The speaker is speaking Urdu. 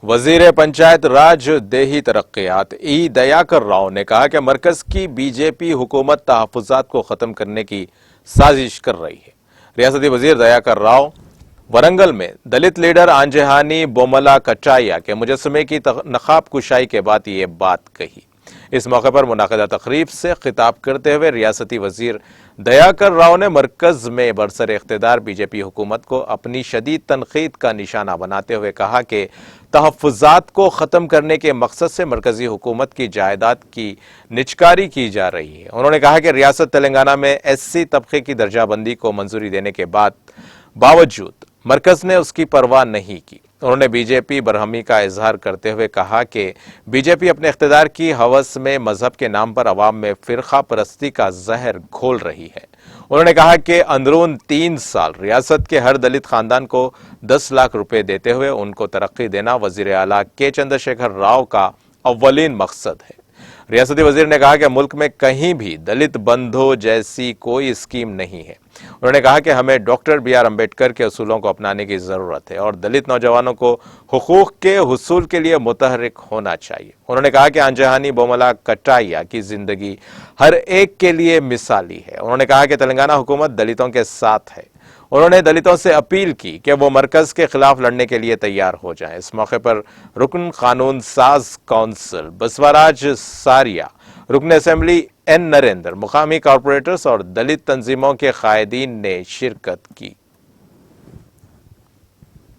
وزیر پنچایت راج دیہی ترقیات ای دیاکر راؤ نے کہا کہ مرکز کی بی جے پی حکومت تحفظات کو ختم کرنے کی سازش کر رہی ہے۔ ریاستی وزیر دیاکر راؤ ورنگل میں دلت لیڈر آنجہانی بوملا کٹائیا کے مجسمے کی نقاب کشائی کے بعد یہ بات کہی۔ اس موقع پر منعقدہ تقریب سے خطاب کرتے ہوئے ریاستی وزیر دیاکر راؤ نے مرکز میں برسر اقتدار بی جے پی حکومت کو اپنی شدید تنقید کا نشانہ بناتے ہوئے کہا کہ تحفظات کو ختم کرنے کے مقصد سے مرکزی حکومت کی جائیداد کی نجکاری کی جا رہی ہے۔ انہوں نے کہا کہ ریاست تلنگانہ میں ایس سی طبقے کی درجہ بندی کو منظوری دینے کے باوجود مرکز نے اس کی پرواہ نہیں کی۔ انہوں نے بی جے پی برہمی کا اظہار کرتے ہوئے کہا کہ بی جے پی اپنے اقتدار کی ہوس میں مذہب کے نام پر عوام میں فرقہ پرستی کا زہر گھول رہی ہے۔ انہوں نے کہا کہ اندرون 3 سال ریاست کے ہر دلت خاندان کو 10 لاکھ روپے دیتے ہوئے ان کو ترقی دینا وزیر اعلیٰ کے چندرشیکھر راؤ کا اولین مقصد ہے۔ ریاستی وزیر نے کہا کہ ملک میں کہیں بھی دلت بندھو جیسی کوئی اسکیم نہیں ہے۔ انہوں نے کہا کہ ہمیں ڈاکٹر بی آر امبیڈکر کے اصولوں کو اپنانے کی ضرورت ہے اور دلت نوجوانوں کو حقوق کے حصول کے لیے متحرک ہونا چاہیے۔ انہوں نے کہا کہ آنجہانی بوملا کٹائیا کی زندگی ہر ایک کے لیے مثالی ہے۔ انہوں نے کہا کہ تلنگانہ حکومت دلتوں کے ساتھ ہے۔ انہوں نے دلتوں سے اپیل کی کہ وہ مرکز کے خلاف لڑنے کے لیے تیار ہو جائیں۔ اس موقع پر رکن قانون ساز کونسل بسواراج ساریا، رکن اسمبلی این نریندر، مقامی کارپوریٹرز اور دلت تنظیموں کے قائدین نے شرکت کی۔